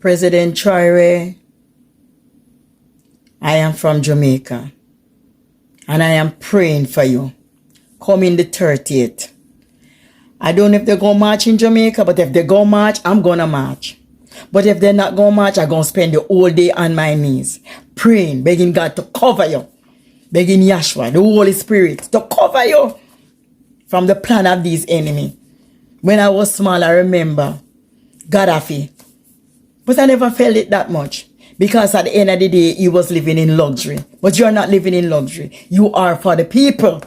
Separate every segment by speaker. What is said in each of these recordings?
Speaker 1: President Traore, I am from Jamaica and I am praying for you. Come in the 30th. I don't know if they're going to march in Jamaica, but if they go march, I'm going to march. But if they're not going to march, I'm going to spend the whole day on my knees, praying, begging God to cover you, begging Yahshua, the Holy Spirit, to cover you from the plan of these enemies. When I was small, I remember Gaddafi. But I never felt it that much. Because at the end of the day, he was living in luxury. But you're not living in luxury. You are for the people.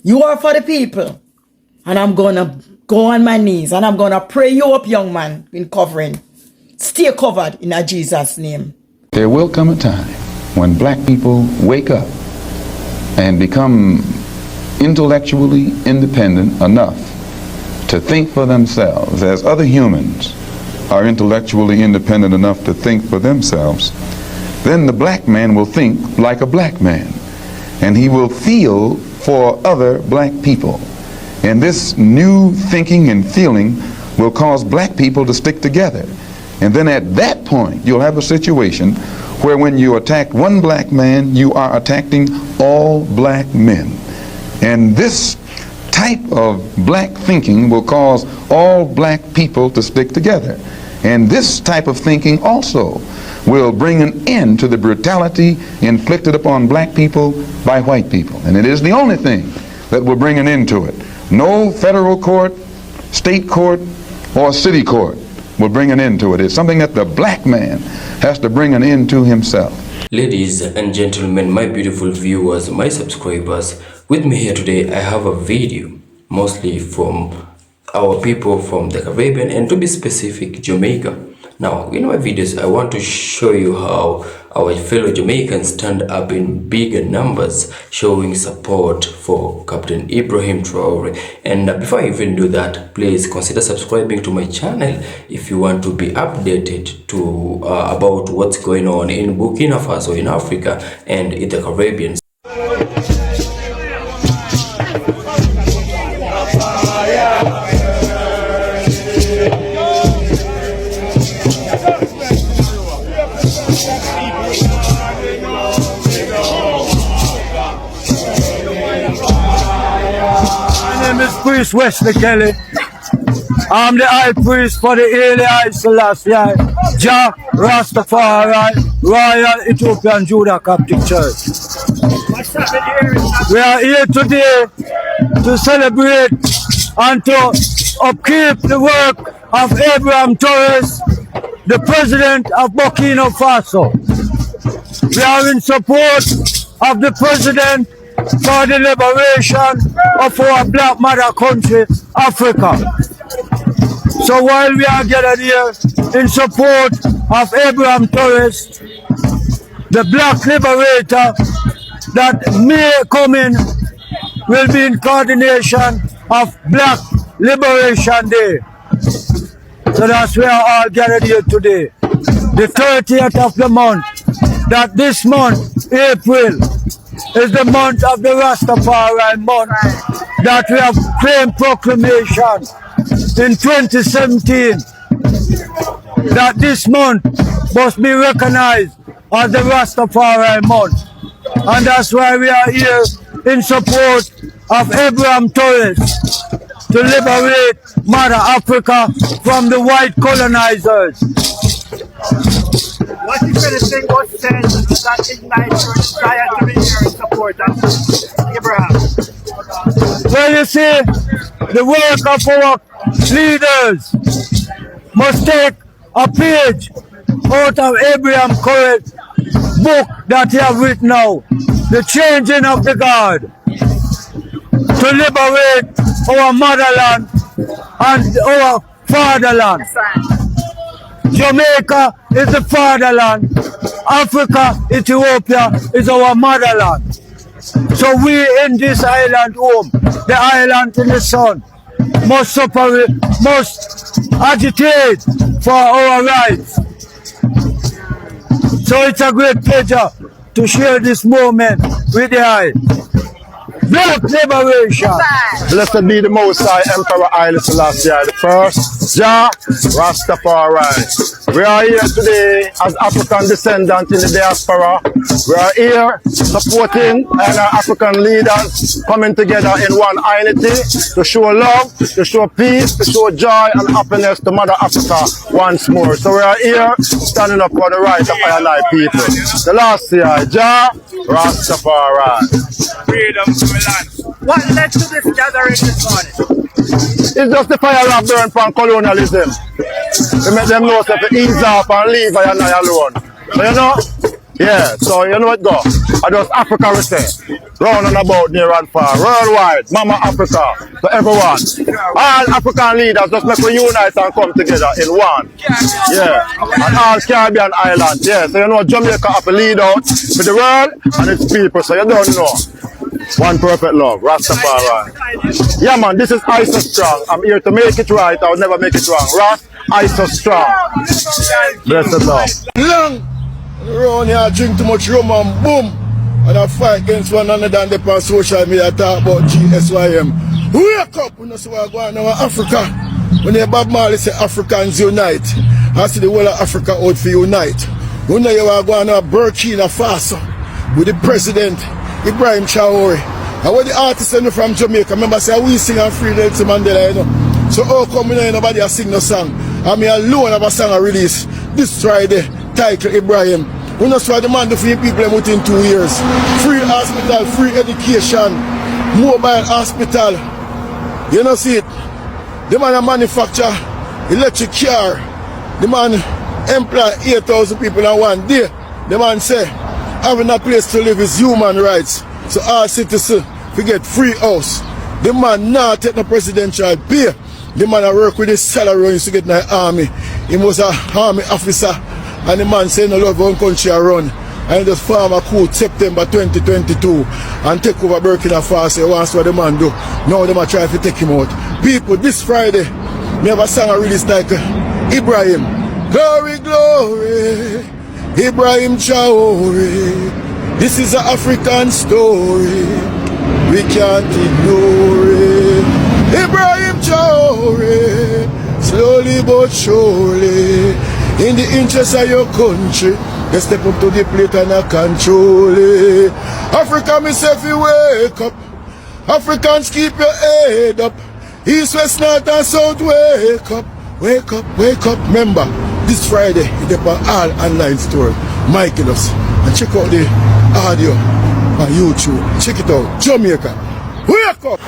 Speaker 1: You are for the people. And I'm going to go on my knees. And I'm going to pray you up, young man, in covering. Stay covered in Jesus' name.
Speaker 2: There will come a time when black people wake up and become intellectually independent enough to think for themselves as other humans are intellectually independent enough to think for themselves. Then the black man will think like a black man, and he will feel for other black people. And this new thinking and feeling will cause black people to stick together. And then at that point, you'll have a situation where when you attack one black man, you are attacking all black men. And this type of black thinking will cause all black people to stick together. And this type of thinking also will bring an end to the brutality inflicted upon black people by white people. And it is the only thing that will bring an end to it. No federal court, state court, or city court will bring an end to it. It's something that the black man has to bring an end to himself.
Speaker 3: Ladies and gentlemen, my beautiful viewers, my subscribers, with me here today I have a video mostly from our people from the Caribbean, and to be specific, Jamaica. Now, in my videos, I want to show you how our fellow Jamaicans stand up in bigger numbers, showing support for Captain Ibrahim Traore. And before I even do that, please consider subscribing to my channel if you want to be updated to about what's going on in Burkina Faso, in Africa, and in the Caribbean.
Speaker 4: Priest Wesley Kelly. I'm the high priest for the Eli Selassie, Jah Rastafari, Royal Ethiopian Judah Coptic Church. We are here today to celebrate and to upkeep the work of Ibrahim Torres, the president of Burkina Faso. We are in support of the president for the liberation of our black mother country, Africa. So while we are gathered here in support of Ibrahim Torres, the black liberator that may come in will be in coordination of Black Liberation Day. So that's where we are all gathered here today. The 30th of the month, that this month, April, is the month of the Rastafari month that we have claimed proclamation in 2017 that this month must be recognized as the Rastafari month. And that's why we are here in support of Ibrahim Torres to liberate Mother Africa from the white colonizers.
Speaker 5: What is anything was said that ignites your desire to be here in support of Ibrahim?
Speaker 4: Well, you see, the work of our leaders must take a page out of Ibrahim Torres' book that he have written now, The Changing of the Guard, to liberate our motherland and our fatherland. Jamaica is the fatherland. Africa, Ethiopia is our motherland. So we in this island home, the island in the sun, must separate, must agitate for our rights. So it's a great pleasure to share this moment with the eye. Black liberation. Blessed be the Most High Emperor Haile Selassie the First, Jah Rastafari. We are here today as African descendants in the diaspora. We are here supporting our African leaders coming together in one unity to show love, to show peace, to show joy and happiness to Mother Africa once more. So we are here standing up for the rights of our people. The last year, Jah Rastafari.
Speaker 5: Freedom to Milan. What led to this gathering this morning?
Speaker 4: It's just the fire of burn from colonialism. To make them know that to ease off and leave I alone. So you know? Yeah, so you know what go? I just Africa we say. Round and about near and far. Worldwide, Mama Africa, to everyone. All African leaders just make we unite and come together in one. Yeah. And all Caribbean islands. Yeah. So you know Jamaica have to lead out for the world and its people. So you don't know. One perfect love, Rastafari. Yeah man, this is ISO Strong. I'm here to make it right, I will never make it wrong. Rast, ISO Strong. Blessed love.
Speaker 6: Long around here drink too much rum and boom. And I fight against one another and they on social media talk about GSYM. Wake up, we know see what going on in Africa. When they Bob Marley say Africans unite, I see the whole of Africa out for unite. We know you are going on Burkina Faso with the president Ibrahim Traore. And when the artists from Jamaica, remember say we sing and free Nelson Mandela, you know. So how come nobody a sing no song? I mean alone have a song I release this Friday, titled Ibrahim. We know what the man do for people within 2 years. Free hospital, free education, mobile hospital. You know see it. The man a manufacture electric car. The man employ 8,000 people in one day. The man say having a place to live is human rights. So all citizens we get free house. The man not take no presidential pay. The man a work with his salary when he used to get in the army. He was an army officer and the man say no love one country a run. And he just form a coup September 2022 and take over Burkina Faso. Once what the man do. Now they might try to take him out. People, this Friday, we have a song I release like Ibrahim. Glory, glory. Ibrahim Traore, this is an African story, we can't ignore it. Ibrahim Traore, slowly but surely, in the interest of your country, they step up to the plate and I control it. Africa, myself, you wake up. Africans, keep your head up. East, west, north and south, wake up. Wake up, wake up. Remember, this Friday, it's on all online store, Michaelos. And check out the audio on YouTube. Check it out. Jamaica. Wake up!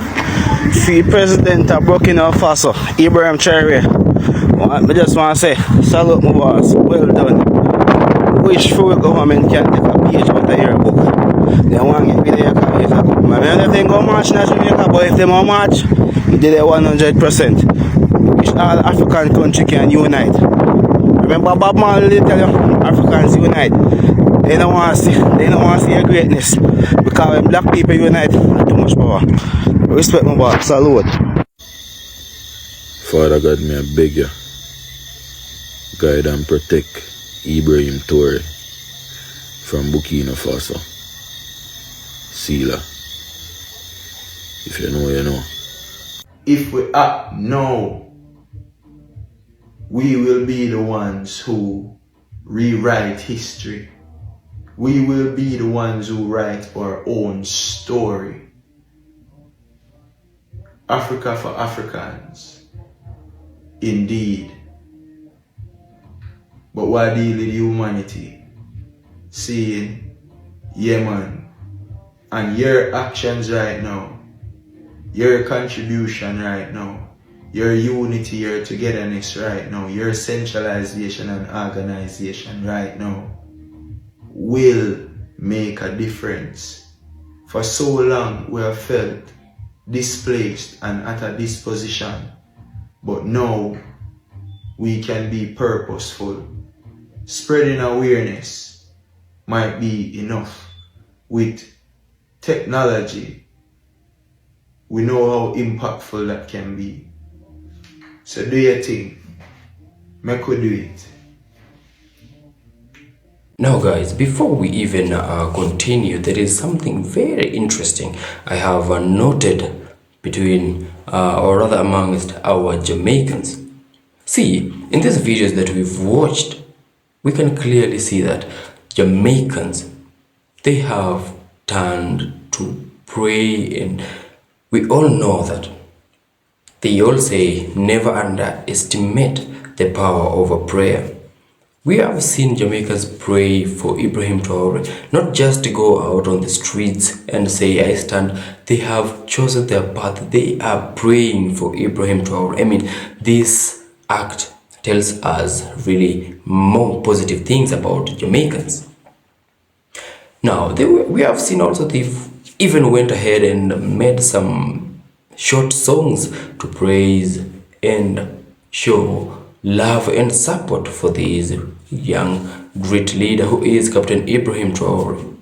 Speaker 7: See President of Burkina Faso, Ibrahim Traore. I just want to say, salute my boss. Well done. Wish for government can take a page out of your book. They want to get video card. I mean, if they go march in Jamaica, but if they don't march, they did it 100%. Wish all African country can unite. Remember Bob Marley tell you, Africans unite. They don't want to see a greatness. Because when black people unite, too much power. Respect my boss. Salute.
Speaker 8: Father God, may I beg you, guide and protect Ibrahim Traore from Burkina Faso. Sila. If you know, you know.
Speaker 9: If we act now, we will be the ones who rewrite history. We will be the ones who write our own story. Africa for Africans, indeed. But why deal with humanity? Seeing, Yemen, and your actions right now, your contribution right now, your unity, your togetherness right now, your centralization and organization right now will make a difference. For so long we have felt displaced and at a disposition, but now we can be purposeful. Spreading awareness might be enough. With technology, we know how impactful that can be. So do your thing. Make we do it.
Speaker 3: Now guys, before we even continue, there is something very interesting I have noted between or rather amongst our Jamaicans. See, in these videos that we've watched, we can clearly see that Jamaicans, they have turned to pray, and we all know that they all say never underestimate the power of a prayer. We have seen Jamaicans pray for Ibrahim Traore, not just to go out on the streets and say, I stand. They have chosen their path. They are praying for Ibrahim Traore. I mean, this act tells us really more positive things about Jamaicans. Now, we have seen also they've even went ahead and made some short songs to praise and show love and support for this young great leader who is Captain Ibrahim Traore.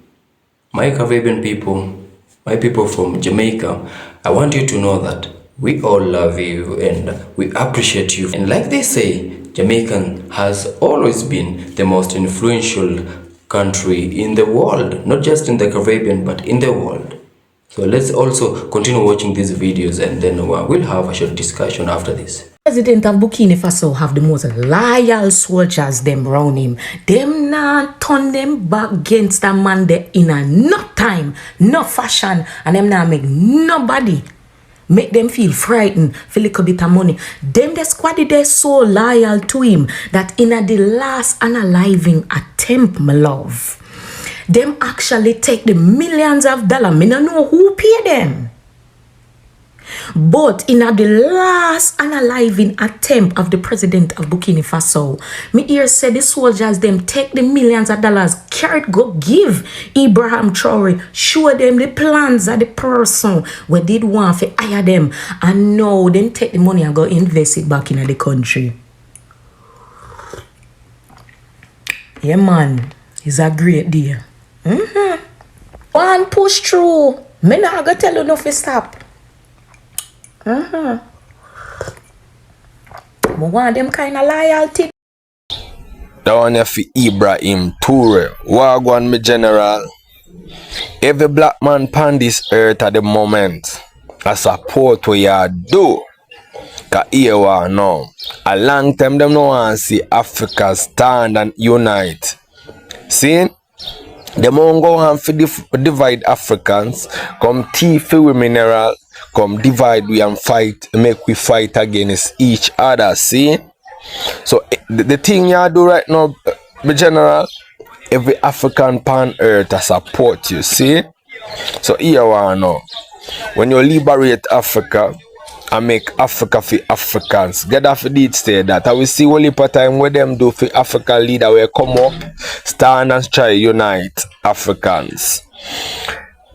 Speaker 3: My Caribbean people, my people from Jamaica, I want you to know that we all love you and we appreciate you. And like they say, Jamaica has always been the most influential country in the world, not just in the Caribbean, but in the world. So let's also continue watching these videos, and then we'll have a short discussion after this.
Speaker 10: President of Burkina Faso have the most loyal soldiers them round him. Them not turn them back against a man there in a no time, no fashion, and them not make nobody make them feel frightened, feel a little bit of money. Them the squad they so loyal to him that in a the last unaliving attempt, my love, them actually take the millions of dollars. Me don't know who pay them. But in the last unaliving attempt of the president of Burkina Faso, me hear say the soldiers them take the millions of dollars, carry go give Ibrahim Traore, show them the plans of the person where did want to hire them, and now them take the money and go invest it back in the country. Yeah man, it's a great deal. One push through. Me not gonna tell you no to stop. I want them kind of loyalty.
Speaker 11: That one here for Ibrahim Traore. Wagwan, me general. Every black man on this earth at the moment, I support what you do. Cause here we are now. A long time them no want to see Africa stand and unite. See? Them won't go and divide Africans, come thief we mineral, come divide we and fight, make we fight against each other, see? So the thing you do right now, my general, every African pan earth I support you, see? So here we are now. When you liberate Africa and make Africa for Africans, get off the did say that. I will see only part time what them do for African leader will come up, stand and try unite Africans.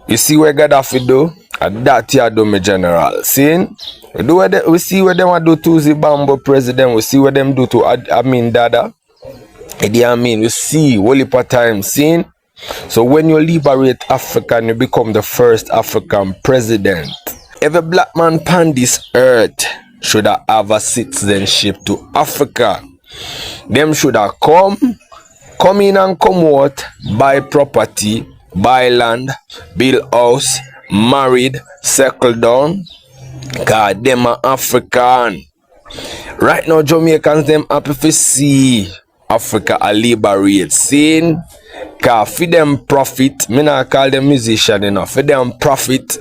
Speaker 11: You see what Gaddafi do? And that you do, my general. See? We see what them do to Zimbabwe president. We see what them do to Amin Dada. Idi Amin. We see only part time. See? So when you liberate Africa, you become the first African president. Every black man on this earth should have a citizenship to Africa. Them should have come in and come out, buy property, buy land, build house, married, settle down. Cause them are African. Right now Jamaicans them happy to see Africa a liberate. Seeing? Cause for them profit, me not call them musician enough, for them profit.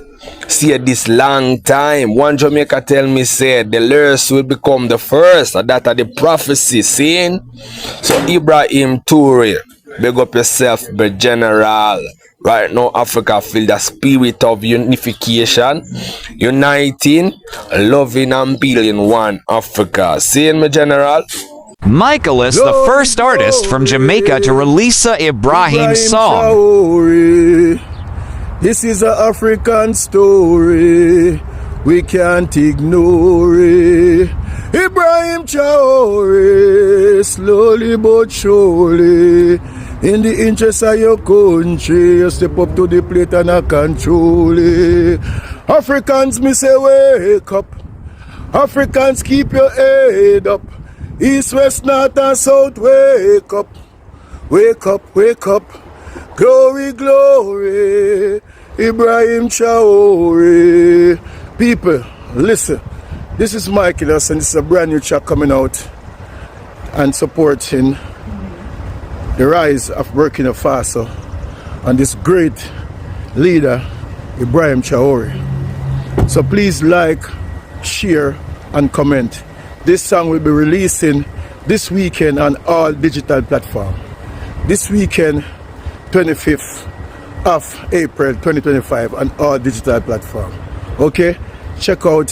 Speaker 11: See this long time. One Jamaica tell me said the last will become the first. That are the prophecy. Seeing? So Ibrahim Traore, big up yourself, the general. Right now Africa feel the spirit of unification, uniting, loving and building one Africa. Seeing me, general?
Speaker 12: Michaelis, the first artist from Jamaica to release a Ibrahim song.
Speaker 6: Traore. This is an African story, we can't ignore it. Ibrahim Traore, slowly but surely, in the interest of your country, you step up to the plate and I control it. Africans, me say wake up. Africans, keep your head up. East, west, north and south, wake up. Wake up, wake up. Glory, glory. Ibrahim Traore. People, listen. This is Michaelos and this is a brand new track coming out and supporting the rise of Burkina Faso and this great leader, Ibrahim Traore. So please like, share and comment. This song will be releasing this weekend on all digital platforms. This weekend, 25th of April 2025 on all digital platforms. Okay? Check out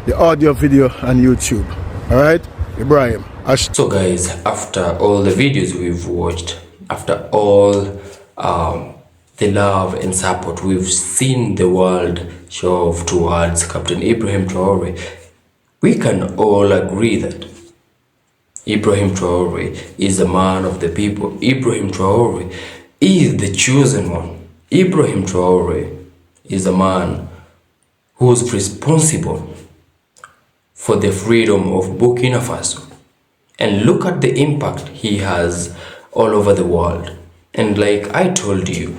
Speaker 6: the audio video on YouTube. Alright? Ibrahim.
Speaker 3: So guys, after all the videos we've watched, after all the love and support we've seen the world show towards Captain Ibrahim Traore, we can all agree that Ibrahim Traore is a man of the people. Ibrahim Traore is the chosen one. Ibrahim Traore is a man who's responsible for the freedom of Burkina Faso. And look at the impact he has all over the world. And like I told you,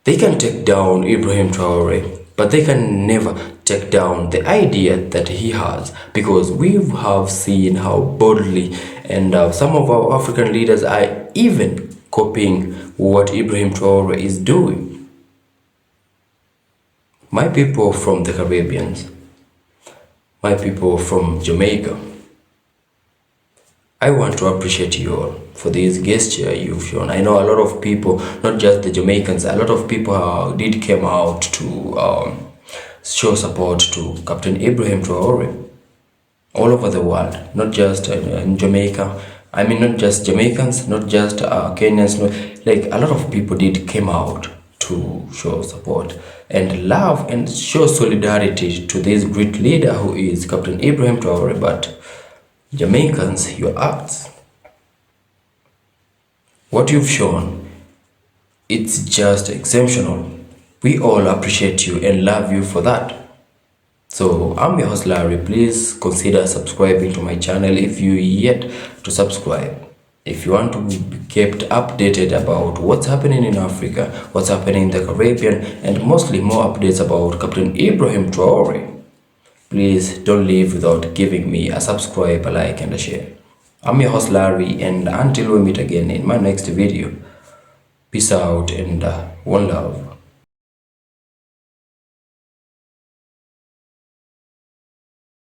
Speaker 3: they can take down Ibrahim Traore, but they can never take down the idea that he has, because we have seen how boldly and some of our African leaders are even copying what Ibrahim Traore is doing. My people from the Caribbean, my people from Jamaica, I want to appreciate you all for this gesture you've shown. I know a lot of people, not just the Jamaicans, a lot of people did come out to show support to Captain Ibrahim Traore all over the world, not just in Jamaica. I mean, not just Jamaicans, not just Kenyans, like a lot of people did come out to show support and love and show solidarity to this great leader who is Captain Ibrahim Traore. But Jamaicans, your acts, what you've shown, it's just exceptional. We all appreciate you and love you for that. So I'm your host Larry. Please consider subscribing to my channel if you yet to subscribe. If you want to be kept updated about what's happening in Africa, what's happening in the Caribbean, and mostly more updates about Captain Ibrahim Traore, please don't leave without giving me a subscribe, a like and a share. I'm your host Larry, and until we meet again in my next video, peace out and one love.